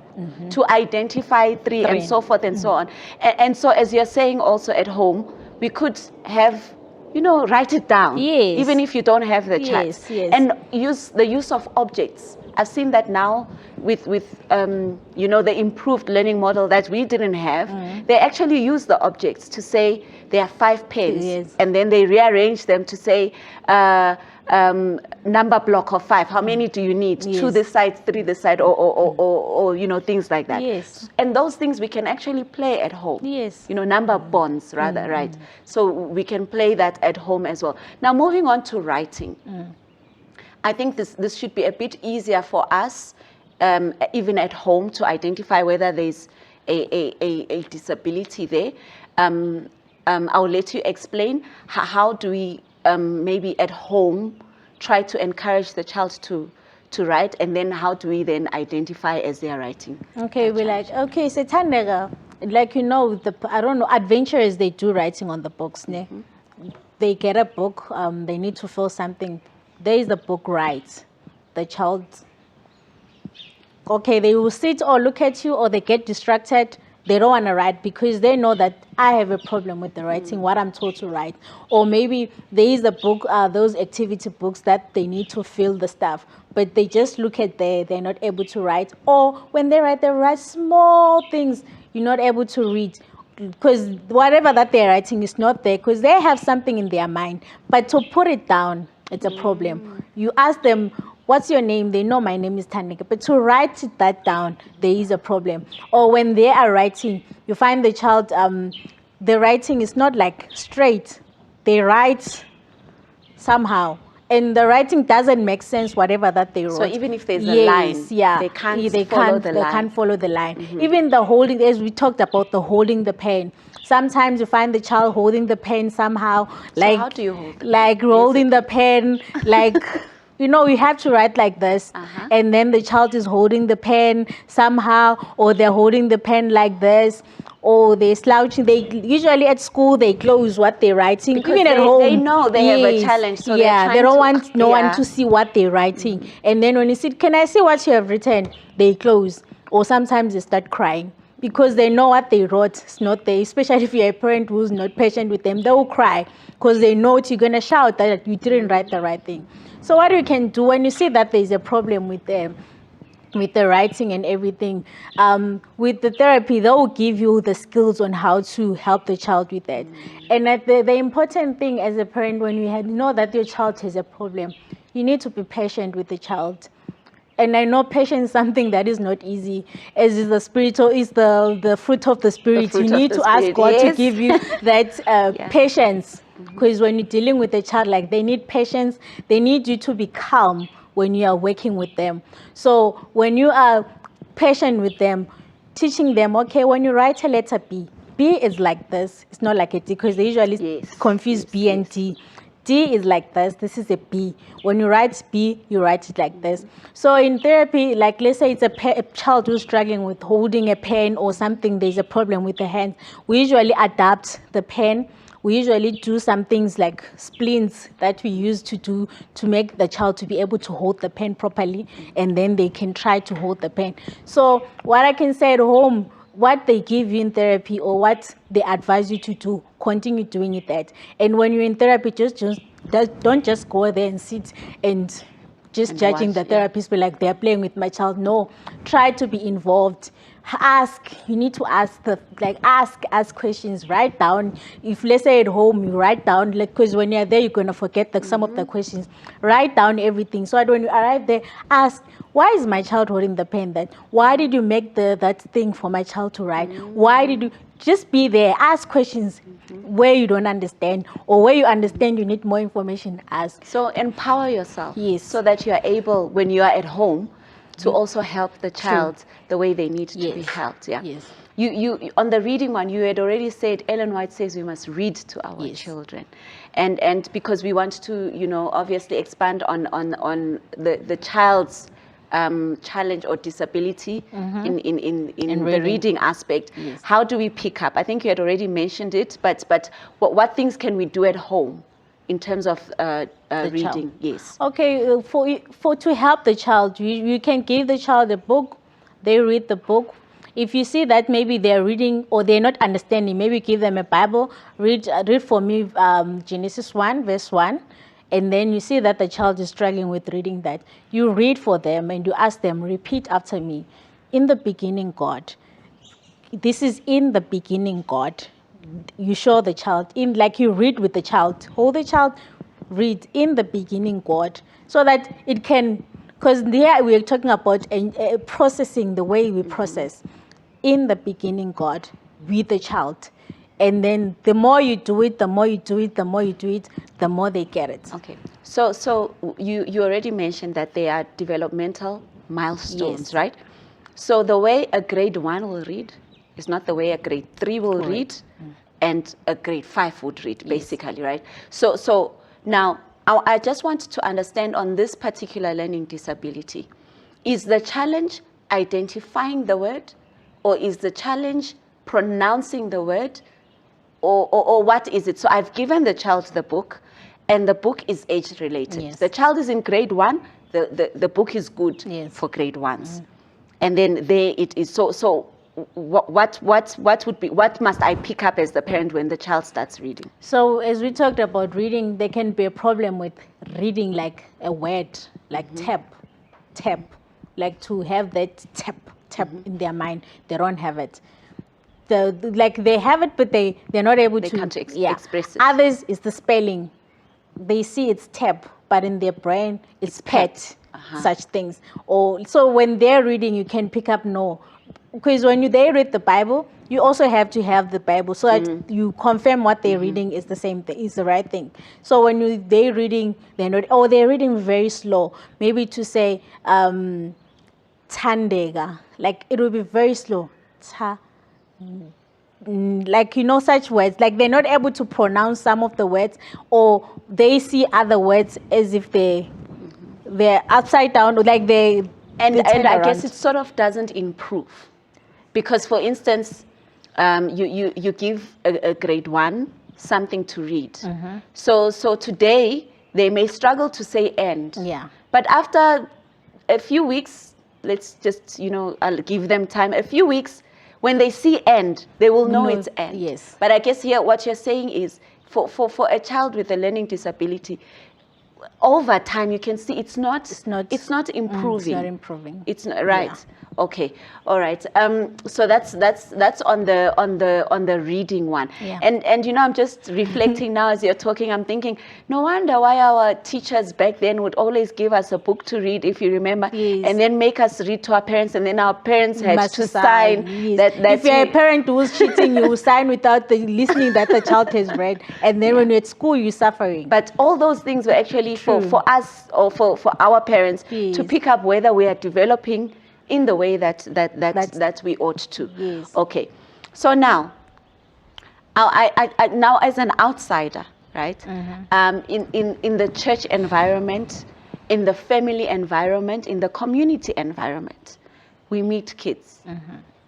Speaker 1: to identify 3, and so forth and so on. And so, as you're saying also at home, we could have, write it down,
Speaker 2: yes.
Speaker 1: even if you don't have the chart.
Speaker 2: Yes, yes.
Speaker 1: And the use of objects. I've seen that now with the improved learning model that we didn't have. They actually use the objects to say there are 5 pens,
Speaker 2: yes.
Speaker 1: and then they rearrange them to say number block of 5. How many do you need?
Speaker 2: Yes.
Speaker 1: 2 this side, 3 this side, or things like that.
Speaker 2: Yes.
Speaker 1: And those things we can actually play at home.
Speaker 2: Yes.
Speaker 1: Number bonds rather, right? So we can play that at home as well. Now moving on to writing. I think this should be a bit easier for us, even at home, to identify whether there's a disability there. I'll let you explain how do we maybe at home try to encourage the child to write, and then how do we then identify as they are writing?
Speaker 2: Okay, we're like, okay, so Thandeka, like adventurers, they do writing on the books. They get a book, they need to fill something. There is the book right. The child, okay, they will sit or look at you, or they get distracted. They don't want to write because they know that I have a problem with the writing, what I'm told to write. Or maybe there is the book, those activity books that they need to fill the stuff, but they just look at they're not able to write. Or when they write small things you're not able to read, because whatever that they're writing is not there, because they have something in their mind. But to put it down, it's a problem. You ask them, what's your name? They know my name is Thandeka. But to write that down, there is a problem. Or when they are writing, you find the child, the writing is not like straight. They write somehow. And the writing doesn't make sense, whatever that they wrote.
Speaker 1: So even if there's a line,
Speaker 2: yeah,
Speaker 1: they can't follow the line.
Speaker 2: Even the holding, as we talked about, the holding the pen. Sometimes you find the child holding the pen somehow.
Speaker 1: So how do you hold the pen?
Speaker 2: Like holding the pen, like, you have to write like this. And then the child is holding the pen somehow, or they're holding the pen like this. Or they're slouching. They usually at school they close what they're writing.
Speaker 1: Because
Speaker 2: even at home,
Speaker 1: they know they have a challenge. So
Speaker 2: they don't want no one to see what they're writing. And then when you say, "Can I see what you have written?" they close. Or sometimes they start crying because they know what they wrote is not there. Especially if you're a parent who's not patient with them, they will cry because they know you're gonna shout that you didn't write the right thing. So what you can do when you see that there's a problem with them, with the writing and everything, with the therapy, they will give you the skills on how to help the child with that. And the important thing as a parent, when you know that your child has a problem, you need to be patient with the child. And I know patience is something that is not easy, as is the spiritual, is the fruit of the spirit. You need to ask God to give you that patience. Because when you're dealing with a child, like, they need patience, they need you to be calm when you are working with them. So when you are patient with them, teaching them, okay, when you write a letter B is like this. It's not like a D, because they usually confuse B and D. D is like this. This is a B. When you write B, you write it like this. So in therapy, like let's say it's a child who's struggling with holding a pen or something, there's a problem with the hand. We usually adapt the pen. We usually do some things like splints that we use to make the child to be able to hold the pen properly, and then they can try to hold the pen. So what I can say at home, what they give you in therapy or what they advise you to do, continue doing it that. And when you're in therapy, don't just go there and sit and just judging
Speaker 1: watch,
Speaker 2: the therapist, be like, they're playing with my child. No, try to be involved. Ask. You need to ask questions. Write down. If let's say at home you write down, like, because when you're there you're gonna forget some of the questions. Write down everything so that when you arrive there, ask, why is my child holding the pen? That why did you make that thing for my child to write? Why did you just be there? Ask questions where you don't understand, or where you understand you need more information. Ask.
Speaker 1: So empower yourself.
Speaker 2: Yes.
Speaker 1: So that you are able, when you are at home, to also help the child the way they need to be helped. Yeah.
Speaker 2: Yes.
Speaker 1: You on the reading one, you had already said, Ellen White says we must read to our children, and because we want to, obviously expand on the child's challenge or disability in the reading aspect.
Speaker 2: Yes.
Speaker 1: How do we pick up? I think you had already mentioned it, but what things can we do at home in terms of reading?
Speaker 2: Child.
Speaker 1: Yes.
Speaker 2: Okay, for to help the child, you can give the child a book. They read the book. If you see that maybe they're reading or they're not understanding, maybe give them a Bible. Read for me Genesis 1 verse 1. And then you see that the child is struggling with reading that. You read for them and you ask them, repeat after me. In the beginning, God. This is in the beginning, God. You show the child, like you read with the child. Hold the child, read in the beginning, God. So that it can, because there we're talking about processing, the way we process. In the beginning, God, with the child. And then the more you do it, the more you do it, the more you do it, the more they get it.
Speaker 1: Okay. So you already mentioned that they are developmental milestones, right? So the way a grade 1 will read is not the way a grade 3 will read and a grade 5 would read, basically, right? So now I just want to understand on this particular learning disability, is the challenge identifying the word, or is the challenge pronouncing the word, or what is it? So I've given the child the book, and the book is age related.
Speaker 2: Yes.
Speaker 1: The child is in grade 1, the book is good for grade 1s. And then there it is. So what must I pick up as the parent when the child starts reading?
Speaker 2: So as we talked about reading, there can be a problem with reading like a word, like tap, like to have that tap in their mind. They don't have it. Like they have it, but they're not able to
Speaker 1: can't express it.
Speaker 2: Others is the spelling. They see it's tap, but in their brain it's pet. Such things. Or so when they're reading, you can pick up no, because when they read the Bible, you also have to have the Bible so that you confirm what they're reading is the same thing, is the right thing. So when they're reading, they're not, or they're reading very slow. Maybe to say Thandeka, like it will be very slow. Like such words, like they're not able to pronounce some of the words, or they see other words as if they're upside down, or like they
Speaker 1: I guess it sort of doesn't improve, because for instance, you give a grade 1 something to read. So today they may struggle to say end.
Speaker 2: Yeah.
Speaker 1: But after a few weeks, let's just I'll give them time. A few weeks, when they see end, they will know it's end.
Speaker 2: Yes.
Speaker 1: But I guess here what you're saying is for a child with a learning disability, over time you can see it's not improving.
Speaker 2: It's not improving.
Speaker 1: It's not right. Yeah. Okay. All right. So that's on the reading one.
Speaker 2: Yeah.
Speaker 1: And I'm just reflecting now as you're talking. I'm thinking, no wonder why our teachers back then would always give us a book to read, if you remember, and then make us read to our parents, and then our parents had to sign that.
Speaker 2: If you're a parent who's cheating, you will sign without listening that the child has read, and then when you're at school, you're suffering.
Speaker 1: But all those things were actually for us, or for our parents to pick up whether we are developing in the way that we ought to.
Speaker 2: Yes.
Speaker 1: Okay. So now, I now as an outsider, right? In the church environment, in the family environment, in the community environment, we meet kids.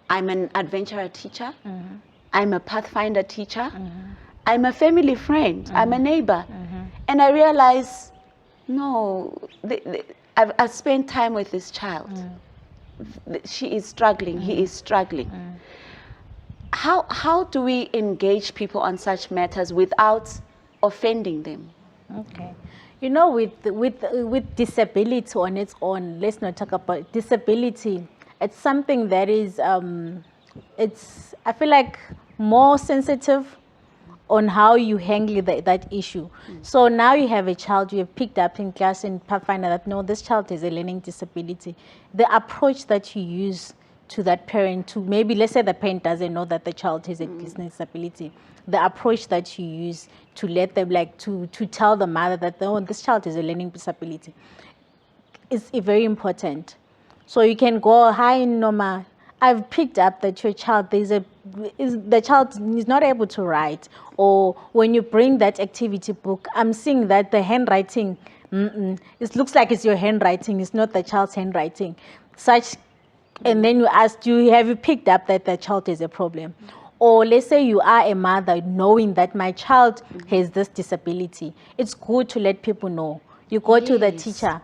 Speaker 1: I'm an adventurer teacher. I'm a pathfinder teacher. I'm a family friend. I'm a neighbor. And I realize, no, I've spent time with this child. She is struggling. He is struggling. How do we engage people on such matters without offending them?
Speaker 2: Okay. You know, with disability on its own, let's not talk about disability. It's something that is, I feel like, more sensitive on how you handle that issue. So now you have a child you have picked up in class and find out that, no, this child has a learning disability. The approach that you use to that parent, to maybe, let's say the parent doesn't know that the child has a disability, the approach that you use to let them, like, to tell the mother that, oh, this child has a learning disability is very important. So you can go, hi, Noma, I've picked up that your child, the child is not able to write. Or when you bring that activity book, I'm seeing that the handwriting, it looks like it's your handwriting, it's not the child's handwriting. And then you ask, have you picked up that the child has a problem? Or let's say you are a mother knowing that my child has this disability. It's good to let people know. You go to the teacher.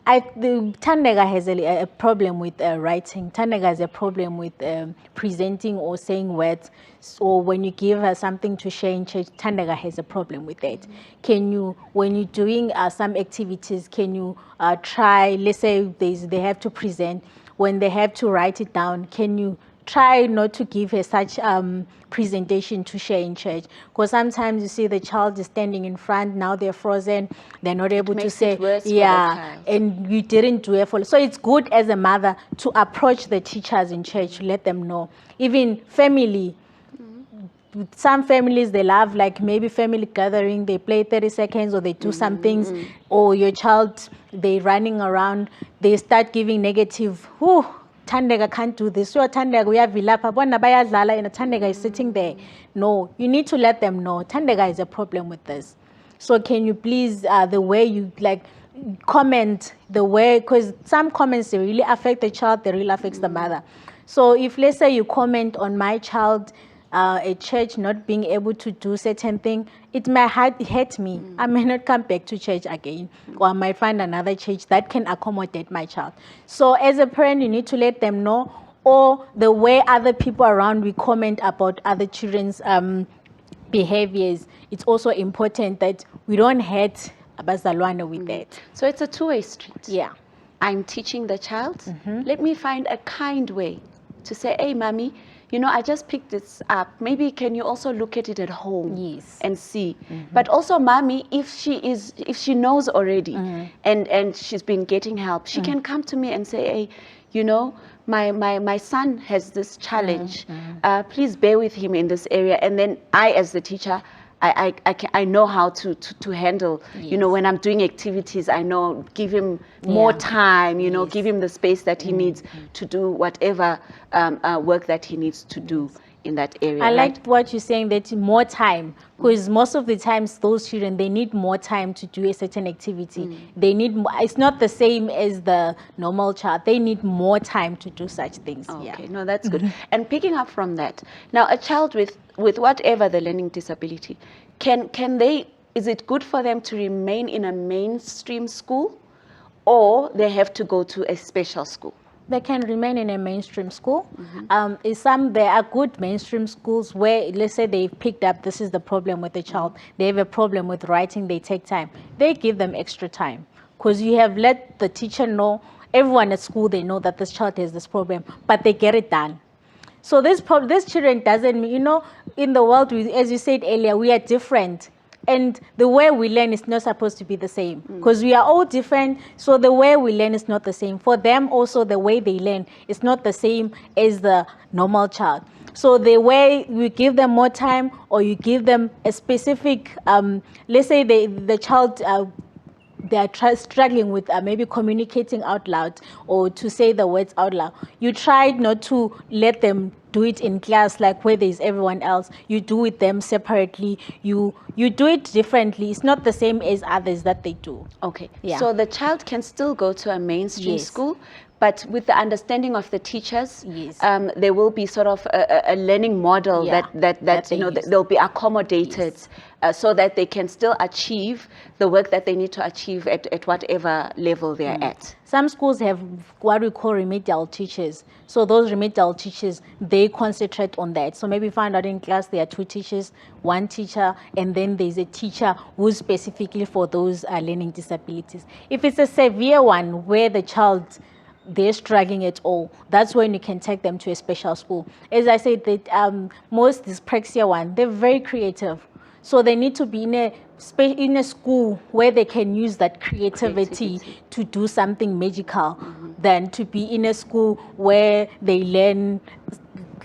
Speaker 2: Thandeka has a problem with writing. Thandeka has a problem with presenting or saying words. So when you give her something to share in church, Thandeka has a problem with that. Can you, when you're doing some activities, can you try, let's say they have to present, when they have to write it down, can you try not to give her such presentation to share in church? Because sometimes you see the child is standing in front, now they're frozen, they're not able to say, and you didn't do it for. So it's good as a mother to approach the teachers in church, let them know. Even family, some families, they love, like, maybe family gathering, they play 30 seconds or they do some things, or your child, they running around, they start giving negative, Thandeka can't do this. So Thandeka, we have Vilapa, and Thandeka is sitting there. No, you need to let them know Thandeka is a problem with this. So can you please, the way you, like, comment, the way, because some comments, they really affect the child, they really affects the mother. So if, let's say, you comment on my child, a church not being able to do certain thing, it may hurt me. I may not come back to church again, or I might find another church that can accommodate my child. So as a parent, you need to let them know, or the way other people around we comment about other children's behaviors. It's also important that we don't hurt abazalwane with that.
Speaker 1: So it's a two-way street.
Speaker 2: Yeah.
Speaker 1: I'm teaching the child. Let me find a kind way to say, hey, mommy, you know, I just picked this up. Maybe can you also look at it at home and see? But also, mommy, if she knows already and she's been getting help, she can come to me and say, hey, you know, my son has this challenge. Please bear with him in this area. And then I, as the teacher, I know how to handle, you know, when I'm doing activities, I know, give him more time, you know, give him the space that he needs to do whatever work that he needs to do in that area.
Speaker 2: I like what you're saying, that more time, because most of the times those children, they need more time to do a certain activity. They need more, it's not the same as the normal child. They need more time to do such things.
Speaker 1: Okay, no, that's good. And picking up from that, now a child with whatever the learning disability, can they, is it good for them to remain in a mainstream school, or they have to go to a special school?
Speaker 2: They can remain in a mainstream school. There are good mainstream schools where, let's say, they've picked up, this is the problem with the child. They have a problem with writing, they take time. They give them extra time, because you have let the teacher know, everyone at school, they know that this child has this problem, but they get it done. So this children doesn't, you know, in the world, as you said earlier, we are different. And the way we learn is not supposed to be the same, because we are all different. So the way we learn is not the same. For them also, the way they learn is not the same as the normal child. So the way we give them more time, or you give them a specific, let's say the child, they are struggling with maybe communicating out loud or to say the words out loud. You try not to let them do it in class like where there's everyone else. You do it them separately. You do it differently. It's not the same as others that they do.
Speaker 1: Okay.
Speaker 2: Yeah.
Speaker 1: So the child can still go to a mainstream
Speaker 2: Yes.
Speaker 1: school, but with the understanding of the teachers,
Speaker 2: Yes.
Speaker 1: there will be sort of a learning model
Speaker 2: Yeah,
Speaker 1: that
Speaker 2: that
Speaker 1: you
Speaker 2: they
Speaker 1: know
Speaker 2: use.
Speaker 1: they'll be accommodated, so that they can still achieve the work that they need to achieve at whatever level they're at.
Speaker 2: Some schools have what we call remedial teachers. So those remedial teachers, they concentrate on that. So maybe find out in class there are 2 teachers, 1 teacher, and then there's a teacher who's specifically for those learning disabilities. If it's a severe one where the child, they're struggling at all, that's when you can take them to a special school. As I said, that most dyspraxia one, they're very creative. So they need to be in a school where they can use that creativity to do something magical, than to be in a school where they learn,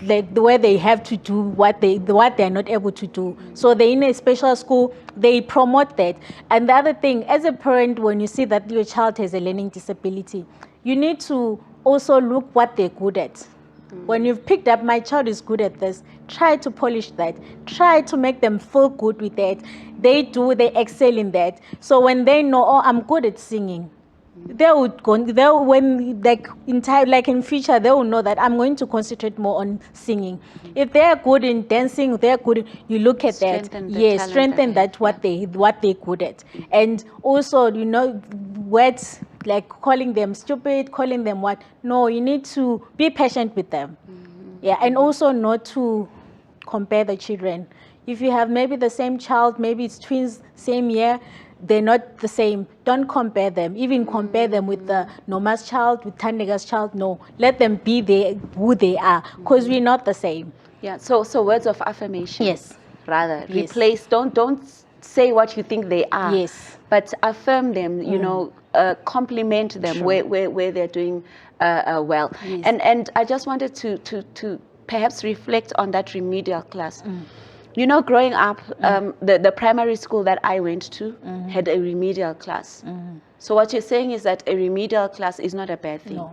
Speaker 2: like where they have to do what they're not able to do. So they're in a special school, they promote that. And the other thing, as a parent, when you see that your child has a learning disability, you need to also look what they're good at. When you've picked up, my child is good at this, try to polish that. Try to make them feel good with that. They excel in that. So when they know, oh, I'm good at singing, in future, they will know that I'm going to concentrate more on singing. If they're good in dancing, you look at
Speaker 1: Strengthen
Speaker 2: that.
Speaker 1: the
Speaker 2: Yes,
Speaker 1: talent
Speaker 2: strengthen
Speaker 1: that
Speaker 2: that, what they're good at. And also, words like calling them stupid, calling them what? No, you need to be patient with them. Yeah, and also not to compare the children. If you have maybe the same child, maybe it's twins, same year, they're not the same. Don't compare them. Even compare them with the Noma's child, with Thandeka's child. No, let them be who they are, because we're not the same.
Speaker 1: Yeah. So words of affirmation.
Speaker 2: Yes.
Speaker 1: Rather
Speaker 2: Yes.
Speaker 1: replace. Don't say what you think they are.
Speaker 2: Yes.
Speaker 1: But affirm them. Compliment them
Speaker 2: Sure.
Speaker 1: where they're doing well.
Speaker 2: Yes.
Speaker 1: And I just wanted to perhaps reflect on that remedial class. Growing up, the primary school that I went to had a remedial class. So what you're saying is that a remedial class is not a bad thing.
Speaker 2: No,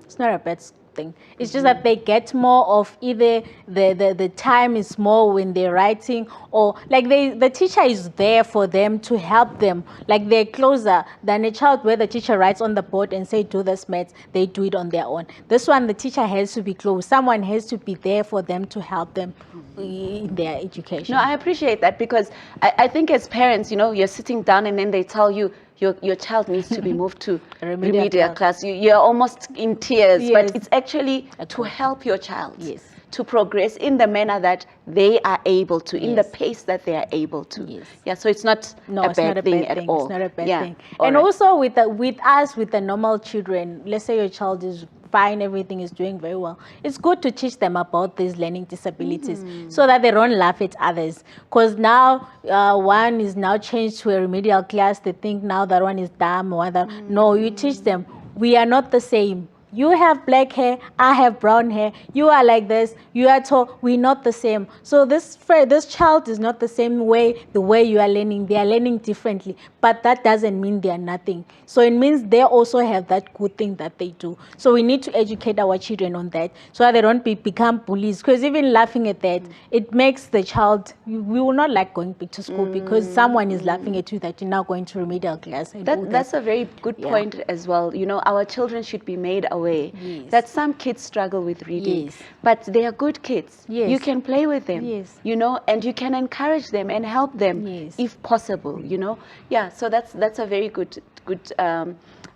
Speaker 2: it's not a bad thing. It's just that they get more of either the time is more when they're writing, or like the teacher is there for them to help them. Like they're closer than a child where the teacher writes on the board and say do this maths, they do it on their own. This one, the teacher has to be close. Someone has to be there for them to help them in their education.
Speaker 1: No, I appreciate that, because I think as parents, you're sitting down and then they tell you your child needs to be moved to remedial class. You're almost in tears,
Speaker 2: Yes.
Speaker 1: but it's actually to help your child
Speaker 2: Yes.
Speaker 1: to progress in the manner that they are able to, in the
Speaker 2: Yes.
Speaker 1: pace that they are able to.
Speaker 2: Yes.
Speaker 1: Yeah, so it's not
Speaker 2: No,
Speaker 1: a
Speaker 2: it's
Speaker 1: bad
Speaker 2: not a
Speaker 1: thing
Speaker 2: bad
Speaker 1: at
Speaker 2: thing.
Speaker 1: all.
Speaker 2: It's not a bad
Speaker 1: Yeah.
Speaker 2: thing.
Speaker 1: All
Speaker 2: And
Speaker 1: right.
Speaker 2: also with the normal children, let's say your child is fine, everything is doing very well. It's good to teach them about these learning disabilities so that they don't laugh at others. Because now one is now changed to a remedial class. They think now that one is dumb or that. No, you teach them. We are not the same. You have black hair, I have brown hair. You are like this, you are tall. We're not the same. So this child is not the same way, the way you are learning. They are learning differently. But that doesn't mean they are nothing. So it means they also have that good thing that they do. So we need to educate our children on that so that they don't become bullies. Because even laughing at that, it makes the child, we will not like going back to school because someone is laughing at you that you're now going to remedial class. And all
Speaker 1: That's a very good
Speaker 2: Yeah.
Speaker 1: point as well. Our children should be made aware
Speaker 2: Yes.
Speaker 1: that some kids struggle with reading,
Speaker 2: Yes.
Speaker 1: but they are good kids.
Speaker 2: Yes.
Speaker 1: You can play with them,
Speaker 2: Yes.
Speaker 1: and you can encourage them and help them
Speaker 2: Yes.
Speaker 1: if possible, Yeah, so that's a very good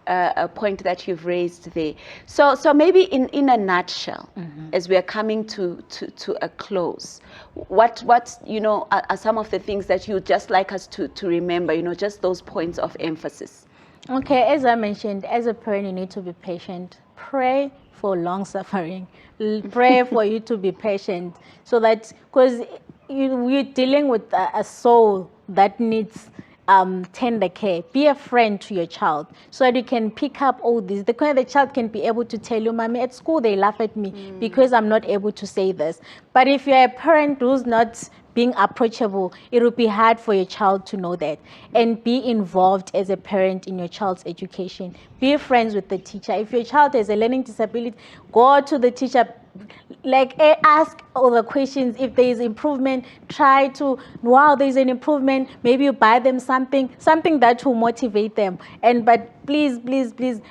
Speaker 1: a point that you've raised there. So maybe in a nutshell, as we are coming to a close, what are some of the things that you'd just like us to remember, just those points of emphasis?
Speaker 2: Okay, as I mentioned, as a parent, you need to be patient. Pray for long suffering. Pray for you to be patient, so that because you're dealing with a soul that needs tender care. Be a friend to your child so that you can pick up all this. The child can be able to tell you, Mommy, at school they laugh at me because I'm not able to say this. But if you're a parent who's not being approachable, it will be hard for your child to know that. And be involved as a parent in your child's education. Be friends with the teacher. If your child has a learning disability, go to the teacher, ask all the questions. If there is improvement, try to, wow, there's an improvement, maybe you buy them something that will motivate them. But please,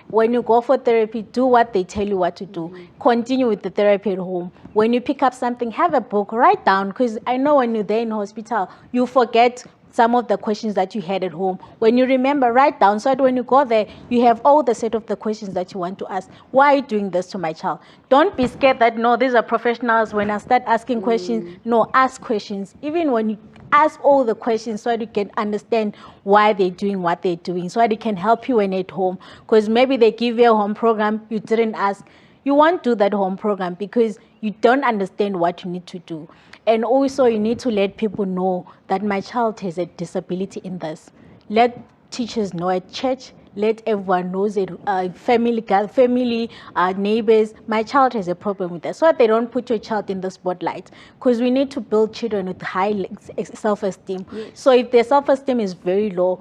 Speaker 2: when you go for therapy, do what they tell you what to do. Continue with the therapy at home. When you pick up something, have a book, write down, because I know when you're there in hospital, you forget some of the questions that you had at home. When you remember, write down, so that when you go there, you have all the set of the questions that you want to ask. Why are you doing this to my child? Don't be scared that, no, these are professionals. When I start asking questions, no, ask questions. Even when you ask all the questions, so that you can understand why they're doing what they're doing, so that it can help you when at home. Because maybe they give you a home program, you didn't ask. You won't do that home program because you don't understand what you need to do. And also, you need to let people know that my child has a disability in this. Let teachers know at church. Let everyone know it. Family, neighbors. My child has a problem with that, so that they don't put your child in the spotlight. Because we need to build children with high self-esteem. Yes. So if their self-esteem is very low,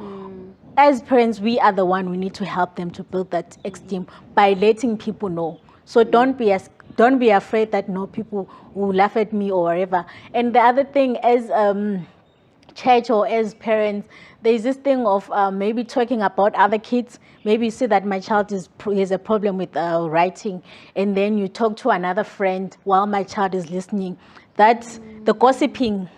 Speaker 2: as parents, we are the one. We need to help them to build that esteem by letting people know. So don't be afraid that, no, people will laugh at me or whatever. And the other thing, as church or as parents, there's this thing of maybe talking about other kids. Maybe you see that my child has a problem with writing, and then you talk to another friend while my child is listening. That's the gossiping.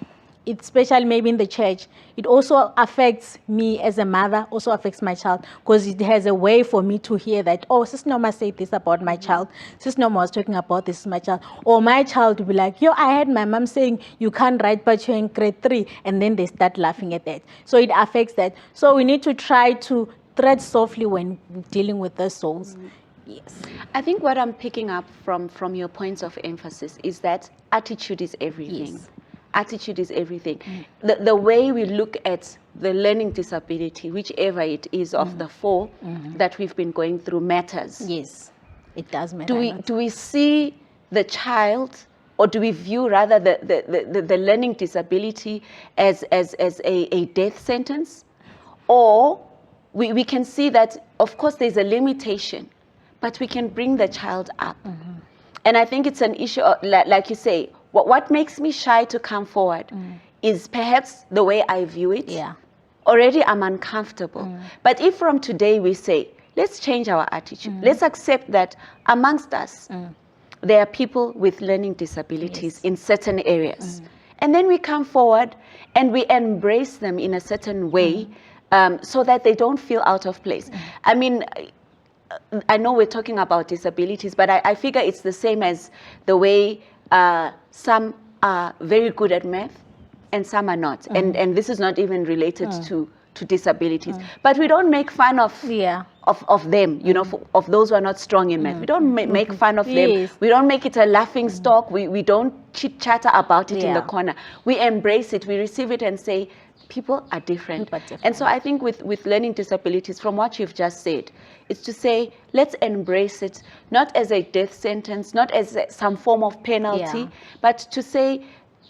Speaker 2: Especially maybe in the church, it also affects me as a mother, also affects my child, because it has a way for me to hear that, oh, Sis Noma said this about my child. Sis Noma was talking about this, my child. Or my child will be like, yo, I heard my mom saying you can't write but you're in grade 3. And then they start laughing at that. So it affects that. So we need to try to tread softly when dealing with the souls. Yes.
Speaker 1: I think what I'm picking up from your points of emphasis is that attitude is everything. Yes. Attitude is everything. The way we look at the learning disability, whichever it is of the 4 that we've been going through, matters.
Speaker 2: Yes, it does matter.
Speaker 1: Do we see the child, or do we view rather the learning disability as a death sentence? Or we can see that, of course, there's a limitation, but we can bring the child up. And I think it's an issue, like you say, what makes me shy to come forward is perhaps the way I view it.
Speaker 2: Yeah.
Speaker 1: Already I'm uncomfortable. But if from today we say, let's change our attitude. Let's accept that amongst us, there are people with learning disabilities in certain areas. And then we come forward and we embrace them in a certain way so that they don't feel out of place. I mean, I know we're talking about disabilities, but I figure it's the same as the way some are very good at math and some are not. And this is not even related to disabilities. But we don't make fun of them, you know, of those who are not strong in math. We don't make fun of them. We don't make it a laughing stock. We don't chit-chatter about it in the corner. We embrace it. We receive it and say, people are different. And so I think with learning disabilities, from what you've just said, it's to say, let's embrace it, not as a death sentence, not as some form of penalty, but to say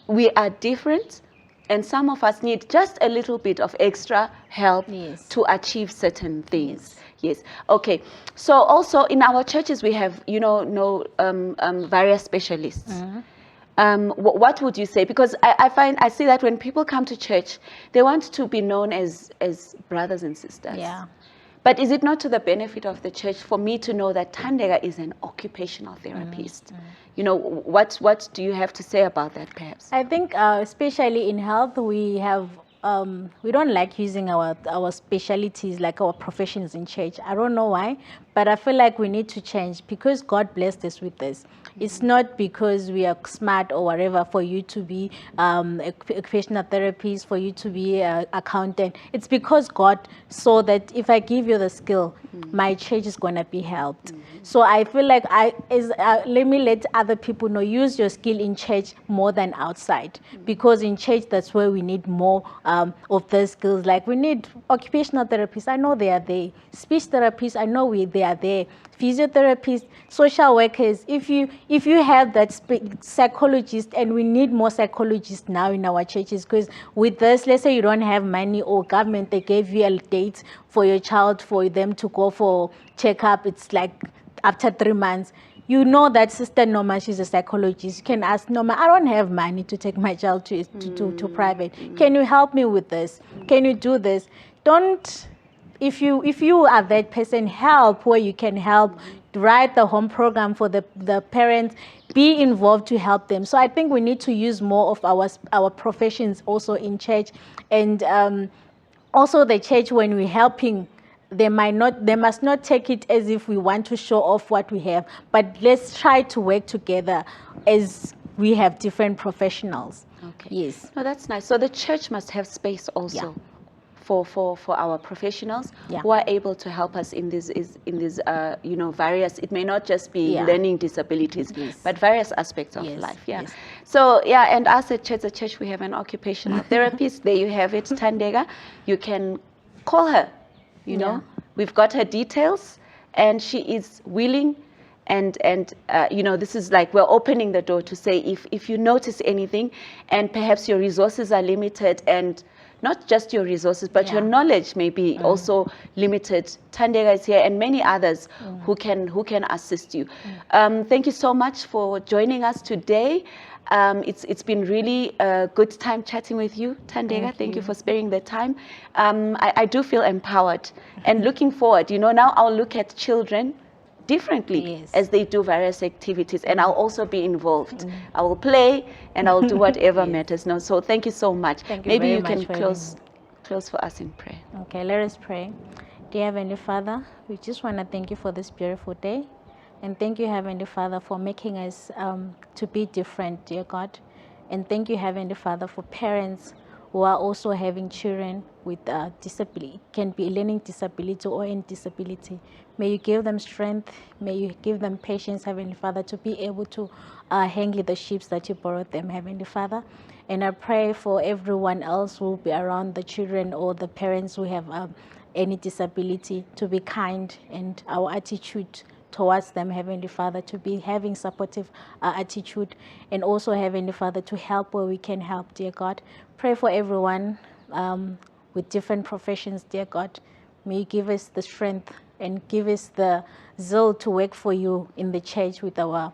Speaker 1: we are different, and some of us need just a little bit of extra help to achieve certain things. Yes. Okay. So also in our churches, we have, you know, various specialists. What would you say? Because I see that when people come to church, they want to be known as brothers and sisters.
Speaker 2: Yeah.
Speaker 1: But is it not to the benefit of the church for me to know that Thandeka is an occupational therapist? You know, what do you have to say about that, perhaps?
Speaker 2: I think especially in health, we have we don't like using our specialties, like our professions in church. I don't know why, but I feel like we need to change, because God blessed us with this. It's not because we are smart or whatever for you to be occupational therapist, for you to be an accountant. It's because God saw that if I give you the skill, my church is going to be helped. So I feel like let me let other people know, use your skill in church more than outside, because in church, that's where we need more of those skills. Like we need occupational therapists. I know they are there. Speech therapists, I know they are there. Physiotherapists, social workers. If you have that psychologist, and we need more psychologists now in our churches, because with this, let's say you don't have money, or government, they gave you a date for your child for them to go for checkup. It's like after 3 months. you know that Sister Noma, she's a psychologist. You can ask Noma, I don't have money to take my child to private. Can you help me with this? Can you do this? Don't, if you are that person, help where you can help. Write the home program for the parents. Be involved to help them. So I think we need to use more of our professions also in church, and also the church, when we're helping, they must not take it as if we want to show off what we have, but let's try to work together as we have different professionals.
Speaker 1: Okay.
Speaker 2: Yes.
Speaker 1: No, that's nice. So the church must have space also.
Speaker 2: Yeah.
Speaker 1: For our professionals
Speaker 2: Yeah.
Speaker 1: who are able to help us in these various, it may not just be
Speaker 2: Yeah.
Speaker 1: learning disabilities,
Speaker 2: Yes.
Speaker 1: but various aspects of
Speaker 2: Yes.
Speaker 1: life. Yeah.
Speaker 2: Yes.
Speaker 1: So and us at Tshedza Church, we have an occupational therapist. There you have it, Thandeka. You can call her.
Speaker 2: Yeah.
Speaker 1: We've got her details, and she is willing. And this is like we're opening the door to say if you notice anything, and perhaps your resources are limited, and not just your resources, but your knowledge may be also limited. Thandeka is here, and many others who can assist you. Thank you so much for joining us today. It's been really a good time chatting with you, Thandeka. Thank you for sparing the time. I do feel empowered and looking forward. Now I'll look at children differently as they do various activities, and I'll also be involved. I will play and I'll do whatever matters. No, so thank you so much. Maybe you can close for us in prayer.
Speaker 2: Okay, let us pray. Dear Heavenly Father, we just want to thank you for this beautiful day, and thank you, Heavenly Father, for making us to be different, dear God. And thank you, Heavenly Father, for parents who are also having children with disability, can be learning disability or any disability. May you give them strength. May you give them patience, Heavenly Father, to be able to handle the sheep that you borrowed them, Heavenly Father. And I pray for everyone else who will be around the children or the parents who have any disability, to be kind, and our attitude towards them, Heavenly Father, to be having supportive attitude, and also, Heavenly Father, to help where we can help, dear God. Pray for everyone with different professions, dear God. May you give us the strength and give us the zeal to work for you in the church with our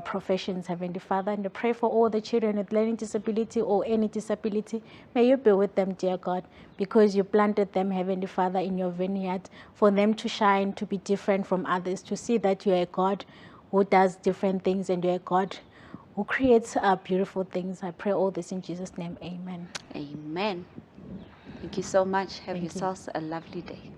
Speaker 2: professions, Heavenly Father. And I pray for all the children with learning disability or any disability. May you be with them, dear God, because you planted them, Heavenly Father, in your vineyard for them to shine, to be different from others, to see that you are a God who does different things, and you are a God who creates beautiful things. I pray all this in Jesus' name. Amen.
Speaker 1: Amen. Thank you so much. Have yourselves a lovely day.